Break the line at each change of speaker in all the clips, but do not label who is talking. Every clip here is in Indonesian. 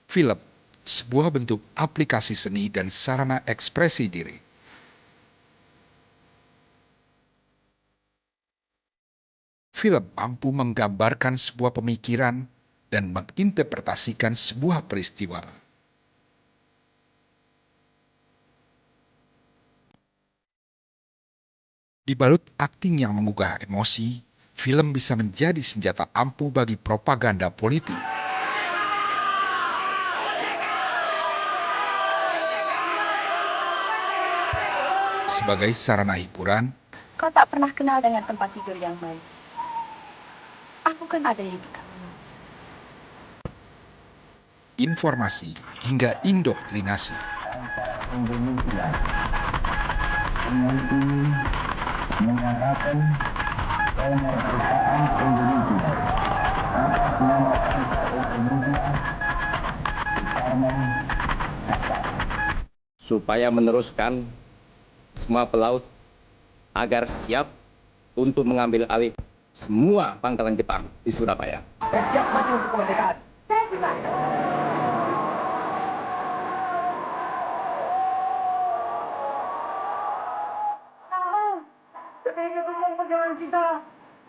Film, sebuah bentuk aplikasi seni dan sarana ekspresi diri. Film mampu menggambarkan sebuah pemikiran dan menginterpretasikan sebuah peristiwa. Dibalut akting yang menggugah emosi, film bisa menjadi senjata ampuh bagi propaganda politik. Sebagai sarana hiburan,
Kau tak pernah kenal dengan tempat tidur yang baik. Aku kan ada di kamu.
informasi, hingga indoktrinasi.
Indonesia dengan ini menyatakan kemerdekaan Indonesia atas nama bangsa Indonesia supaya meneruskan semua pelaut agar siap untuk mengambil alih semua pangkalan Jepang di Surabaya. Siap maju untuk kemerdekaan.
Saya juga.
Demi ketumpang perjuangan kita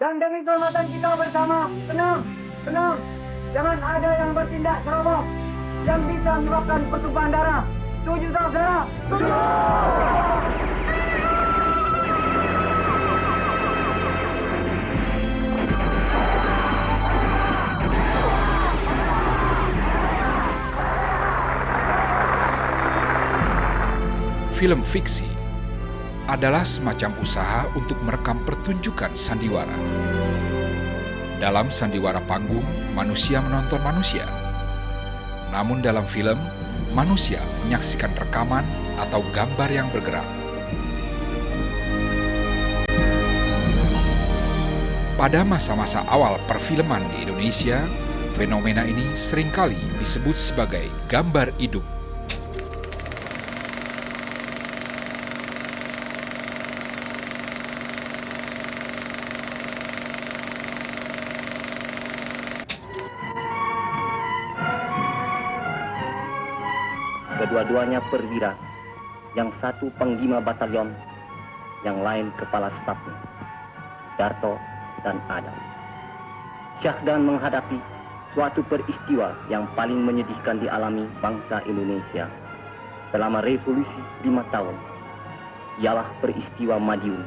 dan demi keselamatan kita bersama, tenang, tenang. Jangan ada yang bertindak ceroboh yang bisa menyebabkan pertumpahan darah. Setuju, saudara? Setuju!
Film fiksi adalah semacam usaha untuk merekam pertunjukan sandiwara. Dalam sandiwara panggung, manusia menonton manusia. Namun dalam film, manusia menyaksikan rekaman atau gambar yang bergerak. Pada masa-masa awal perfilman di Indonesia, fenomena ini seringkali disebut sebagai gambar hidup.
Kedua-duanya perwira, yang satu penglima batalion, yang lain kepala stafnya, Darto dan Adam. Syahdan menghadapi suatu peristiwa yang paling menyedihkan dialami bangsa Indonesia selama revolusi 5 tahun, ialah peristiwa Madiun,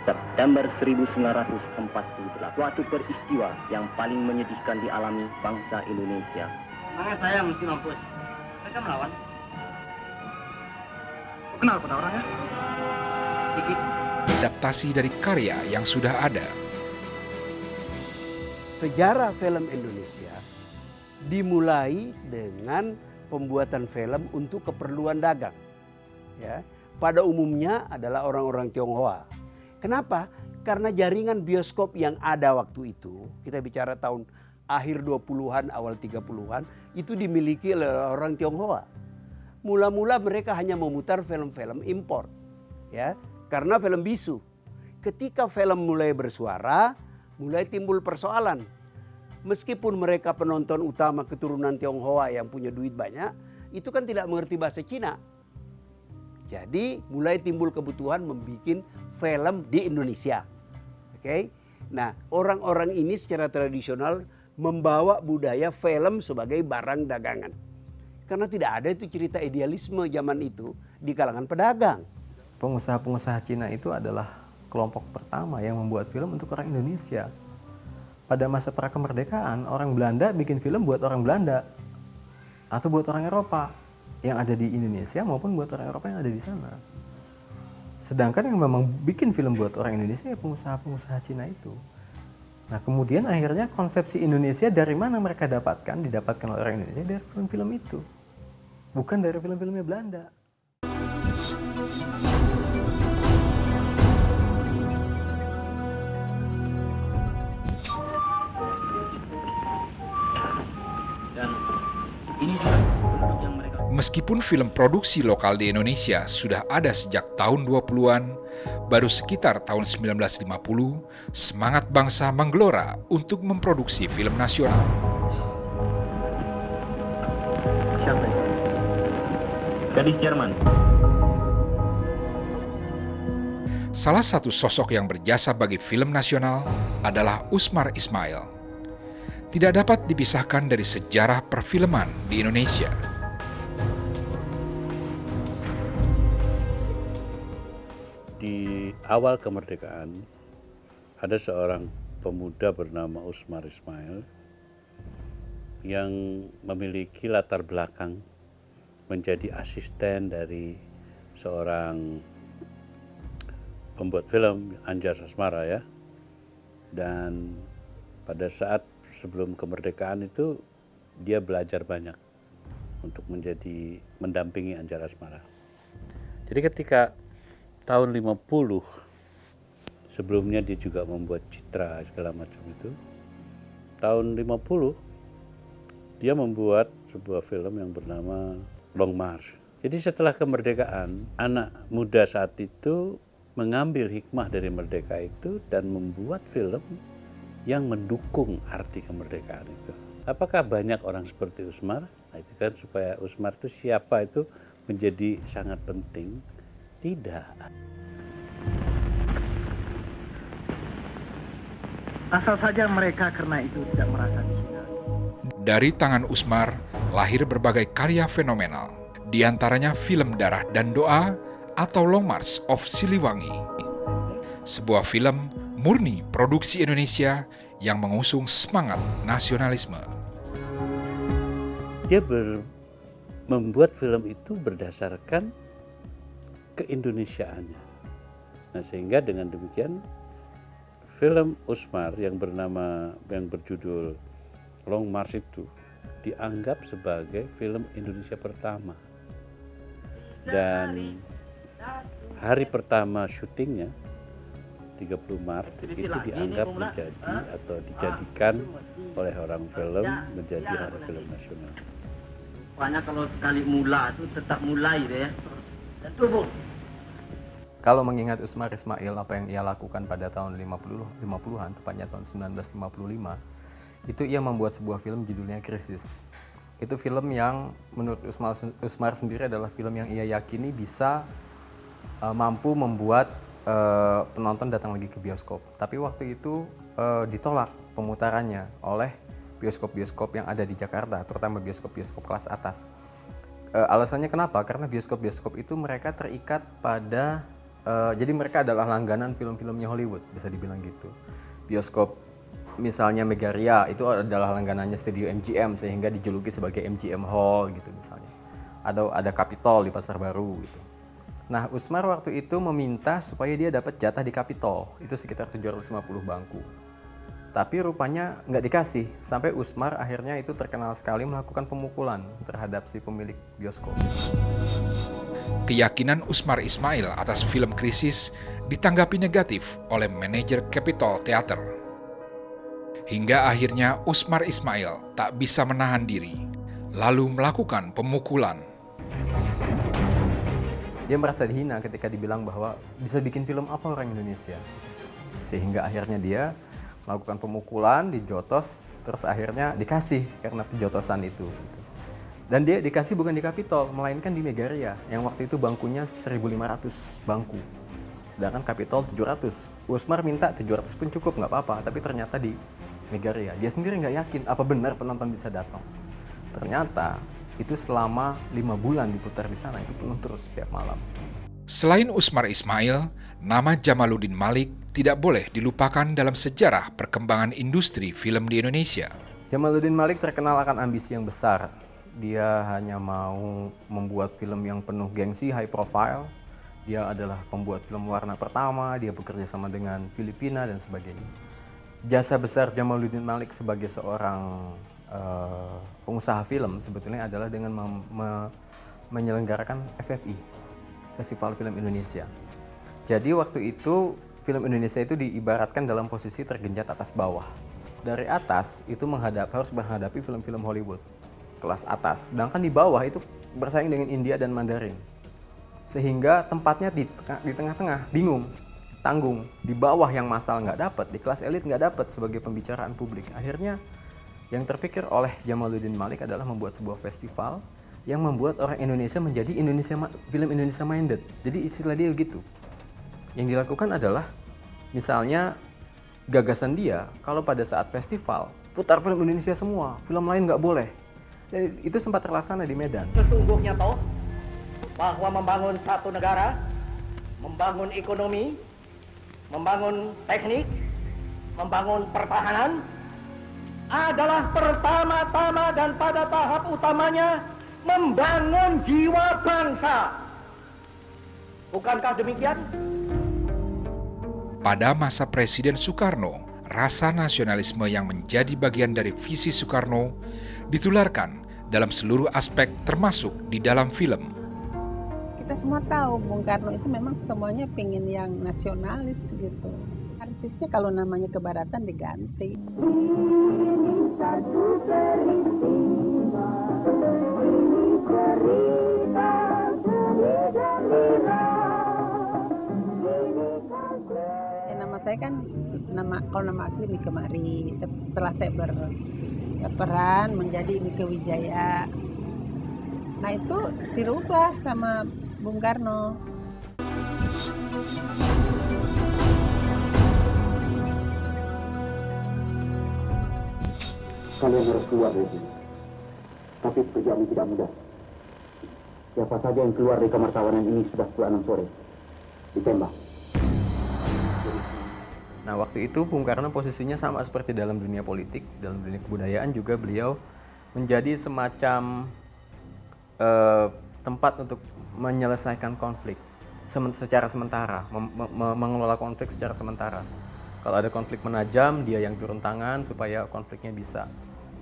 September 1948. Suatu peristiwa yang paling menyedihkan dialami bangsa Indonesia.
Mana saya mesti mampus? Mereka melawan. Kenal pada orangnya? Dikit.
Adaptasi dari karya yang sudah ada.
Sejarah film Indonesia dimulai dengan pembuatan film untuk keperluan dagang. Ya, pada umumnya adalah orang-orang Tionghoa. Kenapa? Karena jaringan bioskop yang ada waktu itu, kita bicara tahun akhir 20-an, awal 30-an, itu dimiliki oleh orang Tionghoa. Mula-mula mereka hanya memutar film-film impor, ya, karena film bisu. Ketika film mulai bersuara, mulai timbul persoalan. Meskipun mereka penonton utama keturunan Tionghoa yang punya duit banyak, itu kan tidak mengerti bahasa Cina. Jadi mulai timbul kebutuhan membuat film di Indonesia. Oke? Nah, orang-orang ini secara tradisional membawa budaya film sebagai barang dagangan. Karena tidak ada itu cerita idealisme zaman itu di kalangan pedagang.
Pengusaha-pengusaha Cina itu adalah kelompok pertama yang membuat film untuk orang Indonesia. Pada masa prakemerdekaan, orang Belanda bikin film buat orang Belanda atau buat orang Eropa yang ada di Indonesia maupun buat orang Eropa yang ada di sana. Sedangkan yang memang bikin film buat orang Indonesia ya pengusaha-pengusaha Cina itu. Nah, kemudian akhirnya konsepsi Indonesia dari mana mereka dapatkan? Didapatkan oleh orang Indonesia dari film-film itu. Bukan dari film-filmnya Belanda.
Dan ini juga bentuk yang mereka.
Meskipun film produksi lokal di Indonesia sudah ada sejak tahun 20-an, baru sekitar tahun 1950, semangat bangsa menggelora untuk memproduksi film nasional.
gadis Jerman.
Salah satu sosok yang berjasa bagi film nasional adalah Usmar Ismail. Tidak dapat dipisahkan dari sejarah perfilman di Indonesia.
Di awal kemerdekaan, ada seorang pemuda bernama Usmar Ismail yang memiliki latar belakang menjadi asisten dari seorang pembuat film, Anjar Sasmara ya. Dan pada saat sebelum kemerdekaan itu dia belajar banyak untuk mendampingi Anjar Sasmara. Jadi ketika tahun 50, sebelumnya dia juga membuat citra segala macam itu. Tahun 50 dia membuat sebuah film yang bernama Long March. Jadi setelah kemerdekaan, anak muda saat itu mengambil hikmah dari merdeka itu dan membuat film yang mendukung arti kemerdekaan itu. Apakah banyak orang seperti Usmar? Nah itu kan supaya Usmar itu siapa itu menjadi sangat penting. Tidak.
Asal saja mereka karena itu tidak merasa dihina.
Dari tangan Usmar lahir berbagai karya fenomenal, di antaranya film Darah dan Doa atau Long March of Siliwangi. Sebuah film murni produksi Indonesia yang mengusung semangat nasionalisme.
Dia membuat film itu berdasarkan keindonesiaannya. Nah sehingga dengan demikian film Usmar yang berjudul Long March itu dianggap sebagai film Indonesia pertama. Dan hari pertama syutingnya 30 Maret itu dianggap dijadikan oleh orang film menjadi hari film nasional.
Pokoknya kalau sekali mula itu tetap mulai deh ya. Dan tubuh.
Kalau mengingat Usmar Ismail, apa yang ia lakukan pada tahun 50-an, tepatnya tahun 1955, itu ia membuat sebuah film judulnya Krisis. Itu film yang menurut Usmar sendiri adalah film yang ia yakini bisa mampu membuat penonton datang lagi ke bioskop. Tapi waktu itu ditolak pemutarannya oleh bioskop-bioskop yang ada di Jakarta, terutama bioskop-bioskop kelas atas. Alasannya kenapa? Karena bioskop-bioskop itu mereka terikat pada, jadi mereka adalah langganan film-filmnya Hollywood, bisa dibilang gitu. Bioskop misalnya Megaria itu adalah langganannya studio MGM, sehingga dijuluki sebagai MGM Hall gitu misalnya. Atau ada Capitol di Pasar Baru gitu. Nah, Usmar waktu itu meminta supaya dia dapat jatah di Capitol, itu sekitar 750 bangku. Tapi rupanya nggak dikasih, sampai Usmar akhirnya itu terkenal sekali melakukan pemukulan terhadap si pemilik bioskop.
Keyakinan Usmar Ismail atas film Krisis ditanggapi negatif oleh manajer Capitol Theater. Hingga akhirnya Usmar Ismail tak bisa menahan diri, lalu melakukan pemukulan.
Dia merasa dihina ketika dibilang bahwa bisa bikin film apa orang Indonesia. Sehingga akhirnya dia melakukan pemukulan, dijotos, terus akhirnya dikasih karena penjotosan itu. Dan dia dikasih bukan di Capitol, melainkan di Megaria, yang waktu itu bangkunya 1.500 bangku. Sedangkan Capitol 700. Usmar minta 700 pun cukup, nggak apa-apa, tapi ternyata di Megaria. Dia sendiri nggak yakin apa benar penonton bisa datang. Ternyata itu selama 5 bulan diputar di sana, itu penuh terus setiap malam.
Selain Usmar Ismail, nama Jamaluddin Malik tidak boleh dilupakan dalam sejarah perkembangan industri film di Indonesia.
Jamaluddin Malik terkenal akan ambisi yang besar. Dia hanya mau membuat film yang penuh gengsi, high profile. Dia adalah pembuat film warna pertama, dia bekerja sama dengan Filipina dan sebagainya. Jasa besar Jamaluddin Malik sebagai seorang pengusaha film sebetulnya adalah dengan menyelenggarakan FFI, Festival Film Indonesia. Jadi waktu itu film Indonesia itu diibaratkan dalam posisi tergenjat atas bawah. Dari atas itu harus menghadapi film-film Hollywood kelas atas, sedangkan di bawah itu bersaing dengan India dan Mandarin. Sehingga tempatnya di tengah-tengah, bingung, tanggung. Di bawah yang massal nggak dapat, di kelas elit nggak dapat sebagai pembicaraan publik. Akhirnya yang terpikir oleh Jamaluddin Malik adalah membuat sebuah festival yang membuat orang Indonesia menjadi film Indonesia minded. Jadi istilah dia begitu. Yang dilakukan adalah misalnya gagasan dia kalau pada saat festival putar film Indonesia semua, film lain nggak boleh. Dan itu sempat terlaksana di Medan.
Sesungguhnya toh bahwa membangun satu negara, membangun ekonomi, membangun teknik, membangun pertahanan adalah pertama-tama dan pada tahap utamanya membangun jiwa bangsa. Bukankah demikian?
Pada masa Presiden Soekarno, rasa nasionalisme yang menjadi bagian dari visi Soekarno ditularkan dalam seluruh aspek termasuk di dalam film.
Kita semua tahu Bung Karno itu memang semuanya pengen yang nasionalis gitu. Artisnya kalau namanya kebaratan diganti. Nama saya kan kalau nama asli Mike Mari, tapi setelah saya berperan menjadi Mike Wijaya, nah itu dirubah sama Bung Karno.
Kalian harus keluar dari sini. Tapi pekerjaan ini tidak mudah. Siapa saja yang keluar dari kamar tawanan ini sudah pukul 6 sore. Ditembak.
Nah, waktu itu Bung Karno posisinya sama seperti dalam dunia politik, dalam dunia kebudayaan juga beliau menjadi semacam tempat untuk menyelesaikan konflik secara sementara, mengelola konflik secara sementara. Kalau ada konflik menajam, dia yang turun tangan supaya konfliknya bisa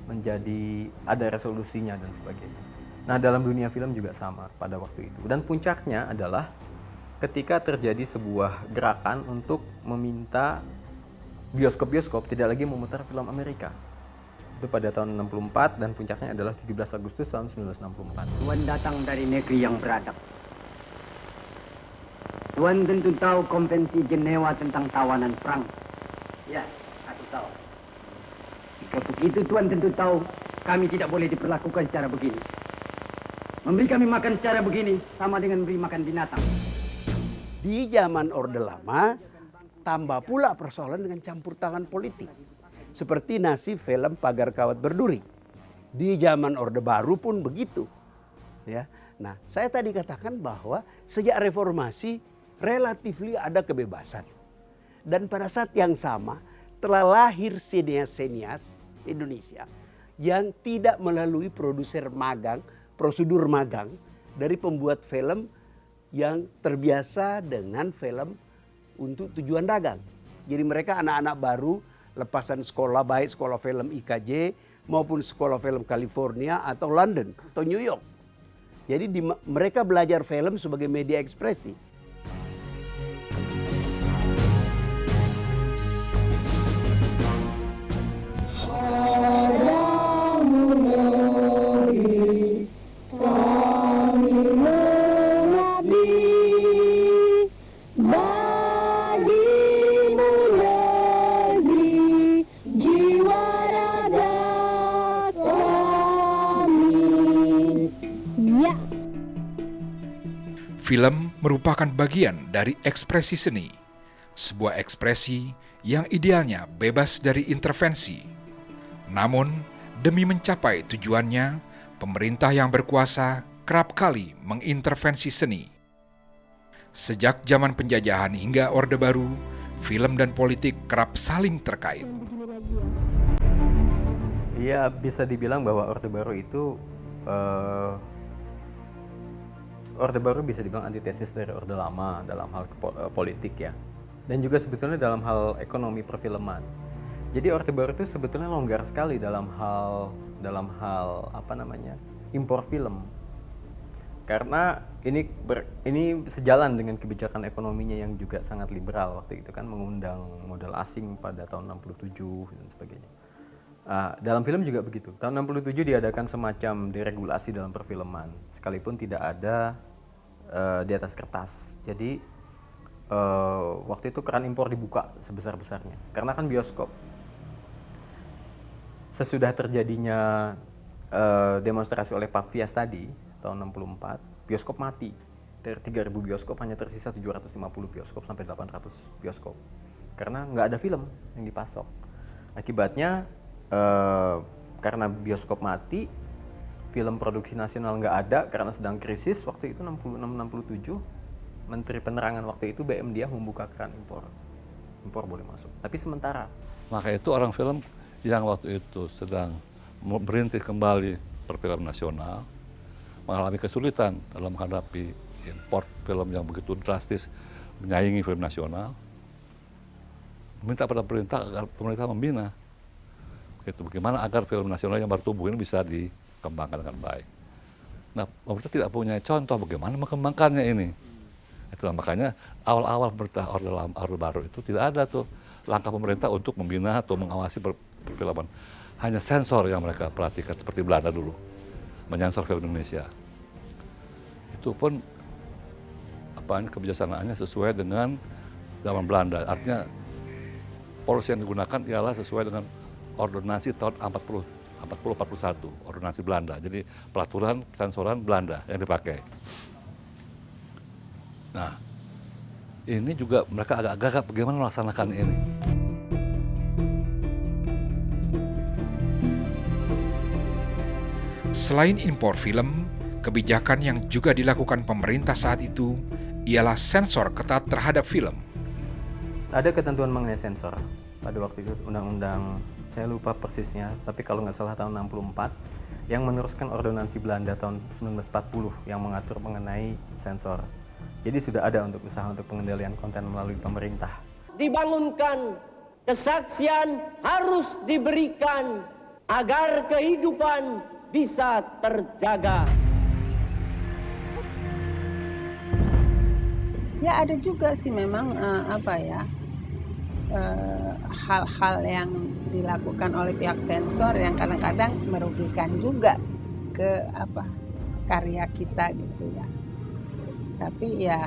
menjadi ada resolusinya dan sebagainya. Nah, dalam dunia film juga sama pada waktu itu. Dan puncaknya adalah ketika terjadi sebuah gerakan untuk meminta bioskop-bioskop tidak lagi memutar film Amerika. Itu pada tahun 64 dan puncaknya adalah 17 Agustus tahun 1964.
Tuan datang dari negeri yang beradab. Tuan tentu tahu Konvensi Jenewa tentang tawanan perang. Ya, aku tahu. Jika begitu Tuan tentu tahu kami tidak boleh diperlakukan secara begini. Memberi kami makan secara begini sama dengan memberi makan binatang.
Di zaman Orde Lama, tambah pula persoalan dengan campur tangan politik. Seperti nasib film Pagar Kawat Berduri. Di zaman Orde Baru pun begitu. Ya. Nah, saya tadi katakan bahwa sejak reformasi relatif ada kebebasan. Dan pada saat yang sama telah lahir sinias-sinias Indonesia yang tidak melalui prosedur magang dari pembuat film yang terbiasa dengan film untuk tujuan dagang. Jadi mereka anak-anak baru lepasan sekolah, baik sekolah film IKJ maupun sekolah film California atau London atau New York. Jadi mereka belajar film sebagai media ekspresi.
Film merupakan bagian dari ekspresi seni, sebuah ekspresi yang idealnya bebas dari intervensi. Namun, demi mencapai tujuannya, pemerintah yang berkuasa kerap kali mengintervensi seni. Sejak zaman penjajahan hingga Orde Baru, film dan politik kerap saling terkait.
Iya, bisa dibilang bahwa Orde Baru itu Orde Baru bisa dibilang antitesis dari Orde Lama dalam hal politik ya. Dan juga sebetulnya dalam hal ekonomi perfilman. Jadi Orde Baru itu sebetulnya longgar sekali dalam hal impor film. Karena ini sejalan dengan kebijakan ekonominya yang juga sangat liberal waktu itu kan, mengundang modal asing pada tahun 67 dan sebagainya. Dalam film juga begitu. Tahun 67 diadakan semacam deregulasi dalam perfilman, sekalipun tidak ada di atas kertas. Jadi waktu itu keran impor dibuka sebesar-besarnya, karena kan bioskop. Sesudah terjadinya demonstrasi oleh Pak Fias tadi, tahun 64, bioskop mati. Dari 3.000 bioskop hanya tersisa 750 bioskop sampai 800 bioskop. Karena nggak ada film yang dipasok. Akibatnya karena bioskop mati, film produksi nasional nggak ada karena sedang krisis waktu itu 66-67. Menteri Penerangan waktu itu BM Dia membuka keran impor. Impor boleh masuk. Tapi sementara.
Maka itu orang film yang waktu itu sedang merintis kembali perfilm nasional mengalami kesulitan dalam menghadapi import film yang begitu drastis menyaingi film nasional, meminta pada pemerintah agar pemerintah membina itu bagaimana agar film nasional yang baru tumbuh ini bisa dikembangkan dengan baik. Nah, pemerintah tidak punya contoh bagaimana mengembangkannya ini. Itulah makanya awal-awal pemerintah Orde Baru itu tidak ada tuh langkah pemerintah untuk membina atau mengawasi perfilman. Hanya sensor yang mereka perhatikan seperti Belanda dulu, menyensor film Indonesia. Itu pun kebijaksanaannya sesuai dengan zaman Belanda. Artinya polisi yang digunakan ialah sesuai dengan ordonansi tahun 40-41, ordonansi Belanda. Jadi peraturan sensoran Belanda yang dipakai. Nah, ini juga mereka agak gagap bagaimana melaksanakan ini.
Selain impor film, kebijakan yang juga dilakukan pemerintah saat itu ialah sensor ketat terhadap film.
Ada ketentuan mengenai sensor. Pada waktu itu undang-undang, saya lupa persisnya, tapi kalau nggak salah tahun 64, yang meneruskan ordonansi Belanda tahun 1940 yang mengatur mengenai sensor. Jadi sudah ada untuk usaha untuk pengendalian konten melalui pemerintah.
Dibangunkan, kesaksian harus diberikan agar kehidupan bisa terjaga.
Ya ada juga sih memang hal-hal yang dilakukan oleh pihak sensor yang kadang-kadang merugikan juga ke karya kita gitu ya. Tapi ya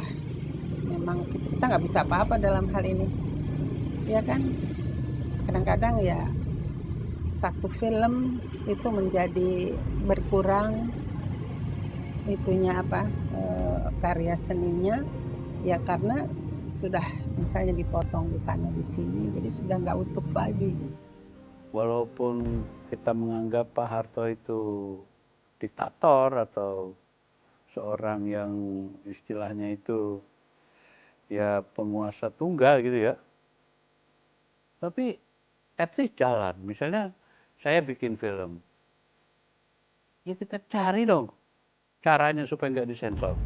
memang kita nggak bisa apa-apa dalam hal ini, ya kan? Kadang-kadang ya satu film itu menjadi berkurang itunya karya seninya. Ya karena sudah misalnya dipotong di sana di sini, jadi sudah nggak utuh lagi.
Walaupun kita menganggap Pak Harto itu diktator atau seorang yang istilahnya itu ya penguasa tunggal gitu ya, tapi at least jalan. Misalnya saya bikin film, ya kita cari dong caranya supaya nggak disensor.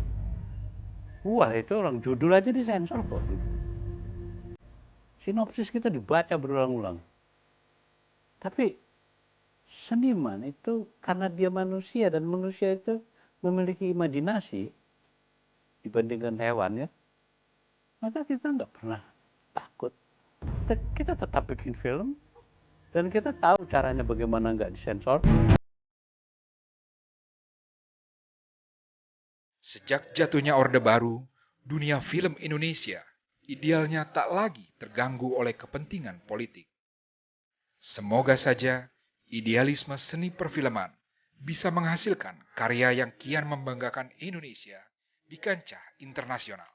Wah itu orang judul aja disensor kok. Sinopsis kita dibaca berulang-ulang. Tapi seniman itu karena dia manusia dan manusia itu memiliki imajinasi dibandingkan hewan ya. Maka kita nggak pernah takut. Kita tetap bikin film dan kita tahu caranya bagaimana nggak disensor.
Sejak jatuhnya Orde Baru, dunia film Indonesia idealnya tak lagi terganggu oleh kepentingan politik. Semoga saja idealisme seni perfilman bisa menghasilkan karya yang kian membanggakan Indonesia di kancah internasional.